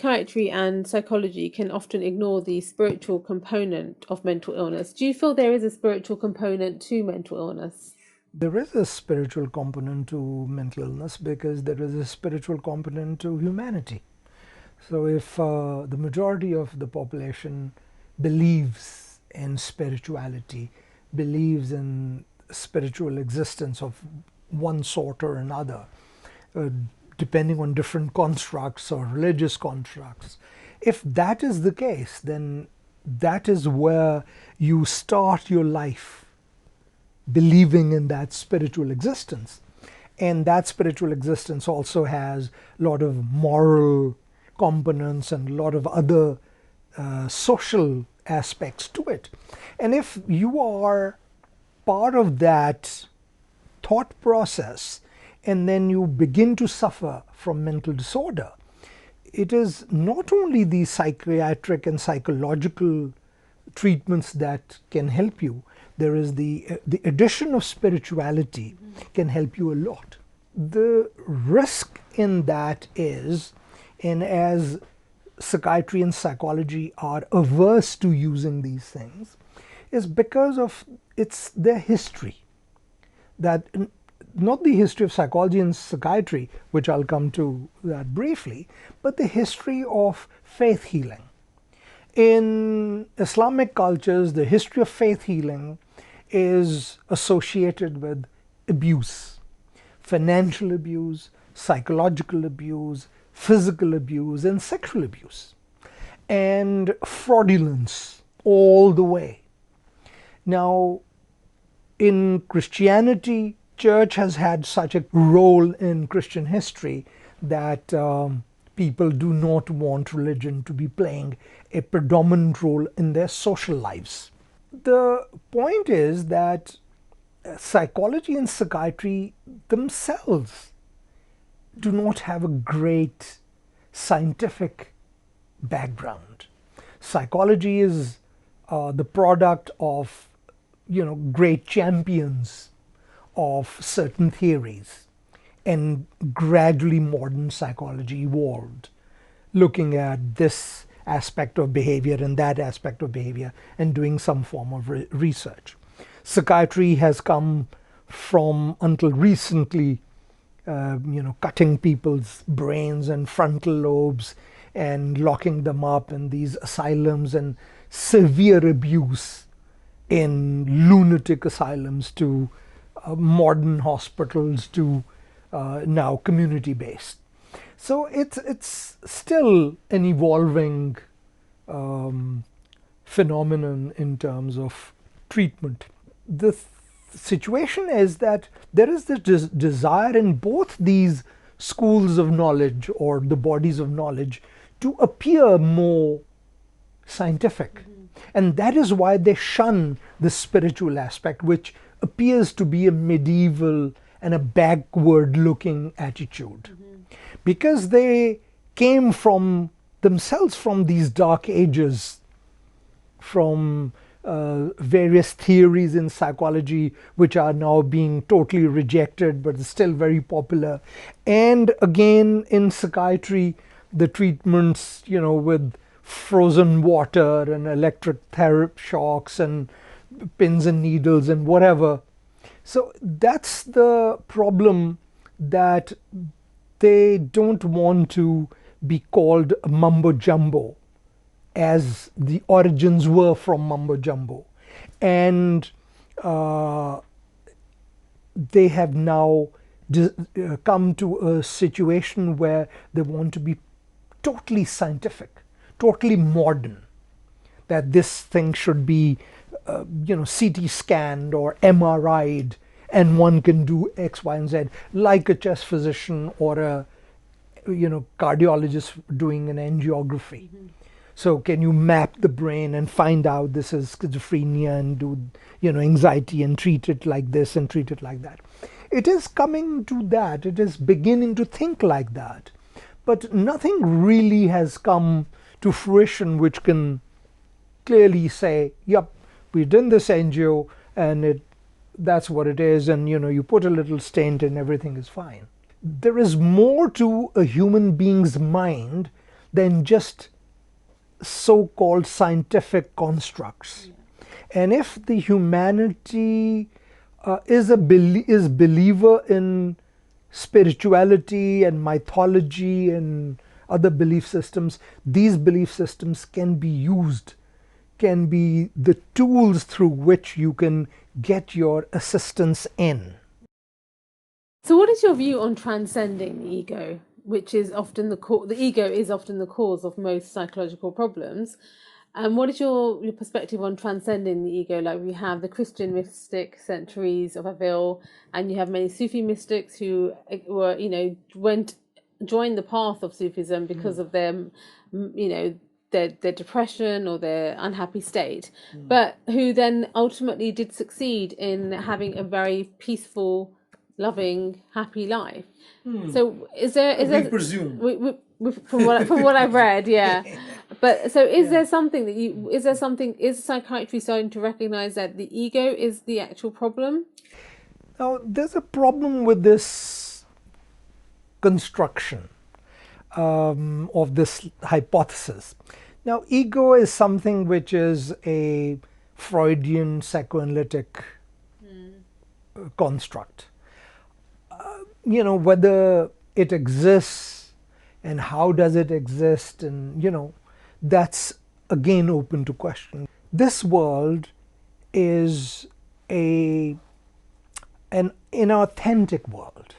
psychiatry and psychology can often ignore the spiritual component of mental illness. Do you feel there is a spiritual component to mental illness? There is a spiritual component to mental illness because there is a spiritual component to humanity. So if the majority of the population believes in spirituality, believes in spiritual existence of one sort or another, uh, depending on different constructs or religious constructs, if that is the case, then that is where you start your life believing in that spiritual existence. And that spiritual existence also has a lot of moral components and a lot of other social aspects to it. And if you are part of that thought process and then you begin to suffer from mental disorder, it is not only the psychiatric and psychological treatments that can help you. There is the addition of spirituality can help you a lot. The risk in that is, and as psychiatry and psychology are averse to using these things, is because of their history. That not the history of psychology and psychiatry, which I'll come to that briefly, but the history of faith healing. In Islamic cultures, the history of faith healing is associated with abuse, financial abuse, psychological abuse, physical abuse, and sexual abuse, and fraudulence all the way. Now, in Christianity, church has had such a role in Christian history that people do not want religion to be playing a predominant role in their social lives. The point is that psychology and psychiatry themselves do not have a great scientific background. Psychology is the product of great champions of certain theories, and gradually modern psychology evolved, looking at this aspect of behavior and that aspect of behavior and doing some form of research. Psychiatry has come from, until recently, cutting people's brains and frontal lobes and locking them up in these asylums and severe abuse in lunatic asylums to modern hospitals to now community-based. So it's still an evolving phenomenon in terms of treatment. The situation is that there is this desire in both these schools of knowledge or the bodies of knowledge to appear more scientific. And that is why they shun the spiritual aspect, which appears to be a medieval and a backward looking attitude. Because they came from themselves from these dark ages, from various theories in psychology which are now being totally rejected but still very popular. And again in psychiatry, the treatments, with frozen water and electric shocks and pins and needles and whatever. So that's the problem, that they don't want to be called mumbo jumbo as the origins were from mumbo jumbo. And they have now come to a situation where they want to be totally scientific, totally modern, that this thing should be CT scanned or MRI'd, and one can do X, Y, and Z, like a chest physician or a cardiologist doing an angiography. So can you map the brain and find out this is schizophrenia and do anxiety and treat it like this and treat it like that? It is coming to that. It is beginning to think like that. But nothing really has come to fruition which can clearly say, yep, we did this angio and that's what it is, and you put a little stent and everything is fine. There is more to a human being's mind than just so-called scientific constructs. Yeah. And if the humanity is believer in spirituality and mythology and other belief systems, these belief systems can be used, can be the tools through which you can get your assistance in. So, what is your view on transcending the ego, which is often the ego is often the cause of most psychological problems? And what is your perspective on transcending the ego? Like, we have the Christian mystic centuries of Avil, and you have many Sufi mystics who were, joined the path of Sufism because of their, their depression or their unhappy state, but who then ultimately did succeed in having a very peaceful, loving, happy life. So We presume. From what I've read, yeah. But so is psychiatry starting to recognize that the ego is the actual problem? Now, there's a problem with this construction of this hypothesis. Now, ego is something which is a Freudian psychoanalytic construct. Whether it exists and how does it exist, and that's again open to question. This world is an inauthentic world.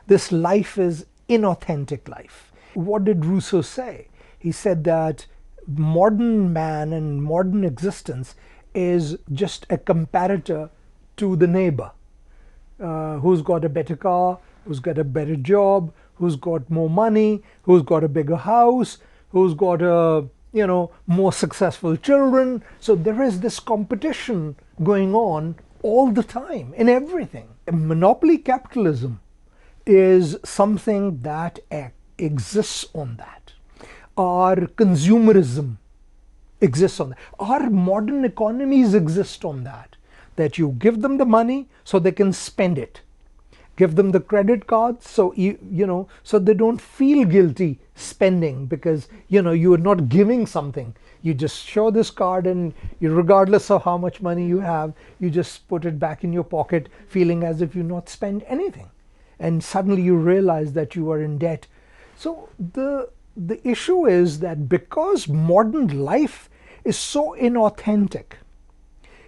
This life is inauthentic life. What did Rousseau say? He said that modern man and modern existence is just a comparator to the neighbor, who's got a better car, who's got a better job, who's got more money, who's got a bigger house, who's got more successful children. So there is this competition going on all the time in everything. Monopoly capitalism is something that exists on that. Our consumerism exists on that. Our modern economies exist on that. That you give them the money so they can spend it. Give them the credit cards so so they don't feel guilty spending, because you are not giving something. You just show this card, and regardless of how much money you have, you just put it back in your pocket, feeling as if you not spend anything. And suddenly you realize that you are in debt. So the issue is that because modern life is so inauthentic,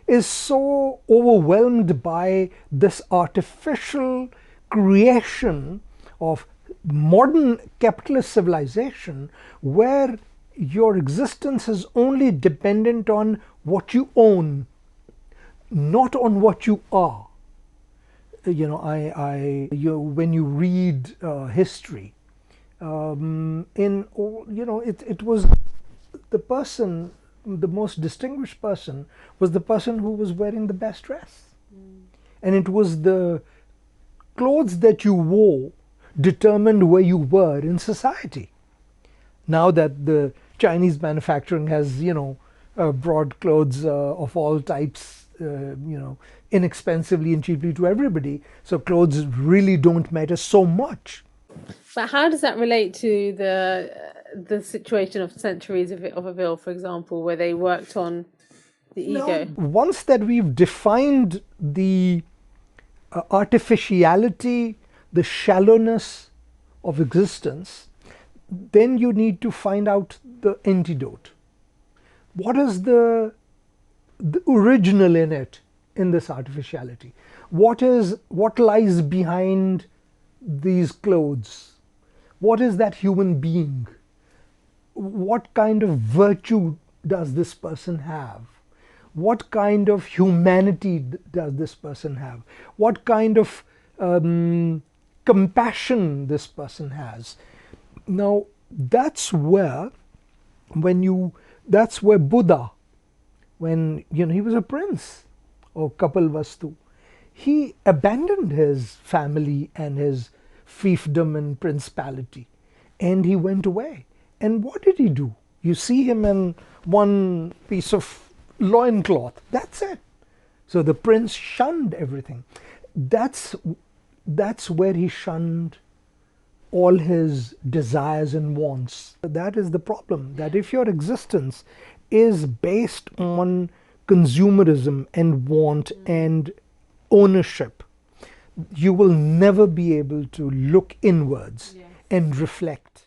is so overwhelmed by this artificial creation of modern capitalist civilization, where your existence is only dependent on what you own, not on what you are. When you read history, it was the person, the most distinguished person was the person who was wearing the best dress. And it was the clothes that you wore determined where you were in society. Now that the Chinese manufacturing has, brought clothes of all types, inexpensively and cheaply to everybody, so clothes really don't matter so much. But how does that relate to the situation of centuries of Avil, for example, where they worked on the ego? Once that we've defined the artificiality, the shallowness of existence, then you need to find out the antidote. What is the original in it, in this artificiality? What lies behind these clothes? What is that human being? What kind of virtue does this person have? What kind of humanity does this person have? What kind of compassion this person has? Now, that's where Buddha, when he was a prince, or Kapilvastu, he abandoned his family and his fiefdom and principality, and he went away. And what did he do? You see him in one piece of loincloth. That's it. So the prince shunned everything. That's where he shunned all his desires and wants. That is the problem, that if your existence is based on consumerism and want and ownership, you will never be able to look inwards Yes. and reflect.